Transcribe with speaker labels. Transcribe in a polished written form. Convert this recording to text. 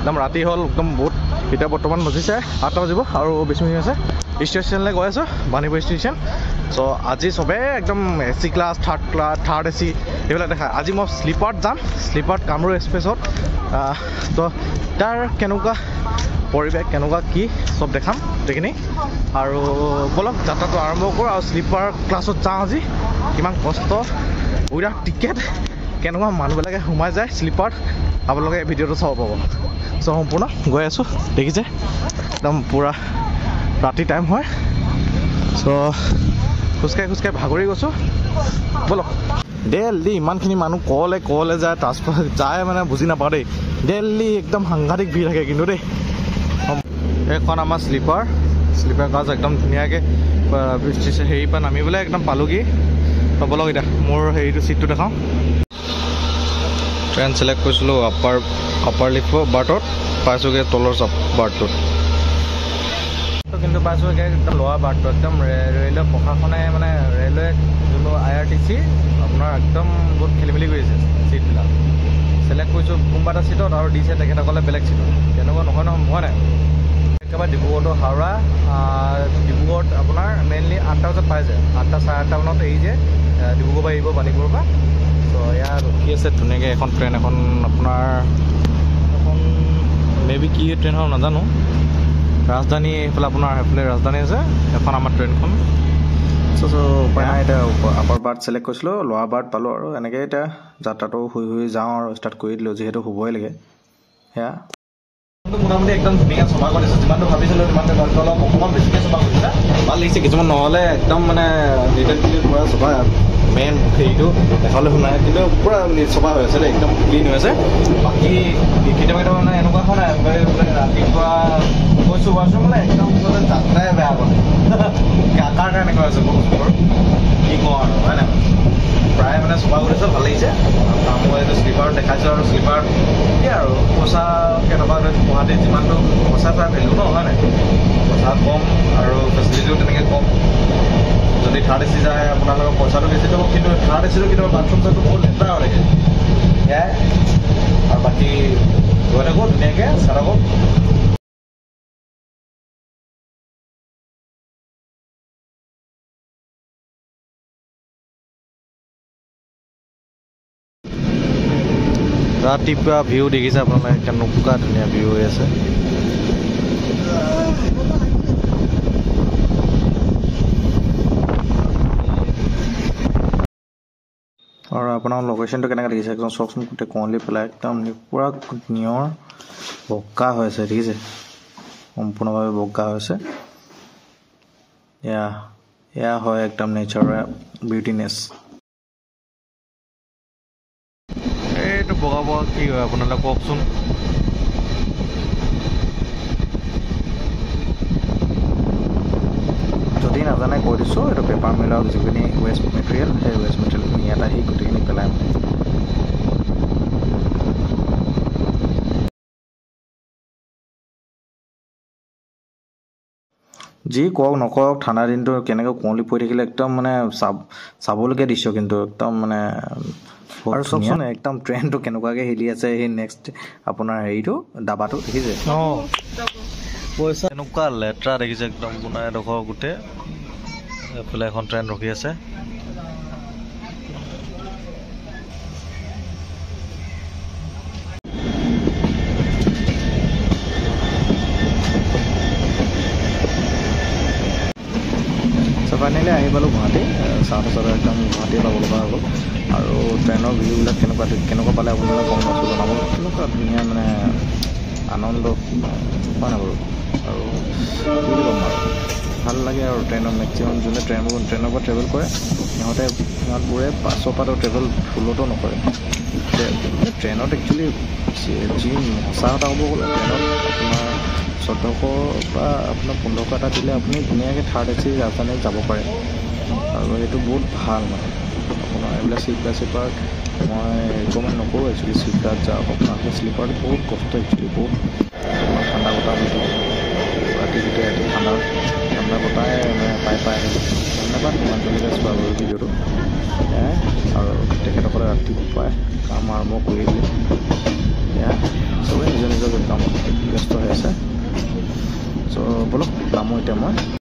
Speaker 1: একদম ৰাতি হ'ল একদম বহুত এতিয়া বৰ্তমান বাজিছে 8টা বাজিব আৰু 20 মিনিট আছে ষ্টেচনলৈ গৈ আছোঁ বাণীপুৰ ষ্টেচন চ' আজি চবেই একদম AC ক্লাছ থাৰ্ড AC এইবিলাক দেখায় আজি মই শ্লিপাৰত যাম শ্লিপাৰত কামৰূপ এক্সপ্ৰেছত তো তাৰ কেনেকুৱা পৰিৱেশ কেনেকুৱা কি চব দেখাম গোটেইখিনি আৰু বলক যাত্ৰাটো আৰম্ভ কৰোঁ আৰু শ্লিপাৰ ক্লাছত যাওঁ আজি কিমান কষ্ট উইদাউট টিকেট কেনেকুৱা মানুহবিলাকে সোমাই যায় শ্লিপাৰত আপোনালোকে এই ভিডিঅ'টো চাব পাব চ' সম্পূৰ্ণ গৈ আছোঁ দেখিছে একদম পূৰা ৰাতি টাইম হয় চ' খোজকাঢ়ি ভাগৰি গৈছোঁ বলক দিল্লী ইমানখিনি মানুহ কলে যায় ট্ৰান্সফাৰ যায় মানে বুজি নাপাওঁ দেই দিল্লী একদম সাংঘাতিক ভিৰ থাকে কিন্তু দেই এইখন আমাৰ শ্লিপাৰ ক্লাছ একদম ধুনীয়াকৈ হেৰিৰ পৰা নামিবলৈ একদম পালোগৈ বলক এতিয়া মোৰ হেৰিটো ছিটটো দেখাওঁ ট্ৰেইন ছিলেক্ট কৰিছিলোঁ আপাৰ লিফ বাৰ্টত পাইছোঁগৈ তলৰ বাৰ্টটোত কিন্তু পাইছোঁ একদম লোৱাৰ বাৰ্টটো একদম ৰেলৱে প্ৰশাসনে মানে ৰেলৱে যোনটো IRTC আপোনাৰ একদম বহুত খেলি মেলি কৰিছে ছিটবিলাক ছিলেক্ট কৰিছোঁ কোনোবা এটা ছিটত আৰু দিছে তেখেতসকলে বেলেগ ছিটত তেনেকুৱা নহয় নাই একেবাৰে ডিব্ৰুগড়টো হাওৰা ডিব্ৰুগড়ত আপোনাৰ মেইনলি 8টা বজাত পাই যায় 8টা 8:30 মানত এৰি যায় ডিব্ৰুগড় পৰা এৰিব বাণীপুৰৰ পৰা ত' ইয়াত ৰখি আছে ধুনীয়াকৈ এখন ট্ৰেইন এখন আপোনাৰ এখন মেবি কি ট্ৰেইন হয় নাজানো ৰাজধানী এইফালে আপোনাৰ সেইফালে ৰাজধানী আছে এখন আমাৰ ট্ৰেইনখন চ' উপায় নাই এতিয়া আপাৰ বাৰ্ট ছিলেক্ট কৰিছিলোঁ লোৱাৰ বাৰ্ট পালোঁ আৰু এনেকৈ এতিয়া যাত্ৰাটো শুই যাওঁ আৰু ষ্টাৰ্ট কৰি দিলোঁ যিহেতু শুবই লাগে সেয়া মোটামুটি একদম ধুনীয়াকৈ চফা কৰিছে যিমানটো ভাবিছিলোঁ সিমানটো অলপ অকণমান বেছিকৈ চফা কৰিছে ভাল লাগিছে কিছুমান নহ'লে একদম মানে ৰিটেল পূৰা চফা মেইন হেৰিটো দেখাবলৈ শুনাই কিন্তু পূৰা চফা হৈ আছে দেই একদম ক্লিন হৈ আছে বাকী কেতিয়াবা মানে এনেকুৱা হয় নাই ৰাতিপুৱা গৈছোঁ মানে একদম যাত্ৰাই বেয়া কৰে আকাৰ এনেকুৱা আছে বস্তুবোৰ কি কওঁ আৰু হয় নাই প্ৰায় মানে চফা কৰিছে ভাল লাগিছে মই এইটো শ্লিপাৰত দেখাইছোঁ আৰু শ্লিপাৰ কি আৰু পইচা কেনেকুৱা গুৱাহাটীত যিমানটো পইচা প্ৰায় ভেলু ন হয় নাই পইচা কম আৰু ফেচিলিটিও তেনেকৈ কম যদি থাৰ্ড AC যায় আপোনালোকৰ পইচাটো বেছি দিব কিন্তু থাৰ্ড ACটো কেতিয়াবা বাথৰুম চাথৰুম বহুত লেতেৰা হৈ থাকে সেয়াই আৰু বাকী গৈ থাকোঁ ধুনীয়াকৈ চাই থাকোঁ ৰাতিপুৱা ভিউ দেখিছে আপোনালোকে কেনেকুৱা ধুনীয়া ভিউ হৈ আছে আৰু আপোনাৰ লোকেশ্যনটো কেনেকৈ দেখিছে একদম চাওকচোন গোটেই কুঁৱলী পেলাই একদম পূৰা নিয়ৰ বগা হৈ আছে দেখিছে সম্পূৰ্ণভাৱে বগা হৈছে এয়া হয় একদম নেচাৰৰ বিউটিনেছ এইটো বগা কি হয় আপোনালোকে কওকচোন যদি নাজানে কৈ দিছোঁ এইটো পেপাৰ মিলৰ যিখিনি ৱেষ্ট মেটেৰিয়েল সেই ৱেষ্ট মেটেৰিয়েলখিনি ইয়াত আহি গোটেইখিনি পেলাই যি কওক নকওক ঠাণ্ডা দিনটো কেনেকৈ কুঁৱলী পৰি থাকিলে একদম মানে চাবলগীয়া দৃশ্য কিন্তু একদম মানে আৰু চাওকচোন একদম ট্ৰেইনটো কেনেকুৱাকৈ হিলি আছে সেই নেক্সট আপোনাৰ হেৰিটো ডাবাটো দেখিছে পইচা এনেকুৱা লেতেৰা দেখিছে একদম আপোনাৰ এডোখৰ গোটেই এইফালে এখন ট্ৰেইন ৰখি আছে ফাইনেলি আহি পালোঁ গুৱাহাটী চাউথ একদম গুৱাহাটী পাব লগা হৈ গ'ল আৰু ট্ৰেইনৰ ভিউবিলাক কেনেকুৱা পালে আপোনালোকে কম বস্তু জনাব কেনেকুৱা ধুনীয়া মানে আনন্দ হয় নাই বাৰু আৰু কি বুলি ক'ম আৰু ভাল লাগে আৰু ট্ৰেইনত মেক্সিমাম যোনে ট্ৰেইনৰ পৰা ট্ৰেভেল কৰে সিহঁতবোৰে বাছৰ পৰা ট্ৰেভেল ভুলতো নকৰে ট্ৰেইনত একচুৱেলি যি সঁচা কথা ক'ব গ'লে ট্ৰেইনত আপোনাৰ 1400 বা আপোনাৰ 1500 এটা দিলে আপুনি ধুনীয়াকৈ থাৰ্ড AC ৰাজধানীত যাব পাৰে আৰু সেইটো বহুত ভাল মানে আপোনাৰ এইবিলাক শ্লিপাৰ মই ৰিকমেণ্ড নকৰোঁ একচুৱেলি শ্লিপাৰত যাওক আপোনালোকে শ্লিপাৰত বহুত কষ্ট একচুৱেলি বহুত ঠাণ্ডা বতাহ হৈ থাকে ৰাতি গোটেই ৰাতি ঠাণ্ডা বতাহে মানে পাই ধন্যবাদ ইমানজনলৈকে চোৱা বাৰু ভিডিঅ'টো আৰু তেখেতসকলে ৰাতিপুৱাই কাম আৰম্ভ কৰি দিলে চবেই নিজৰ কামত ব'লক নামো এতিয়া মই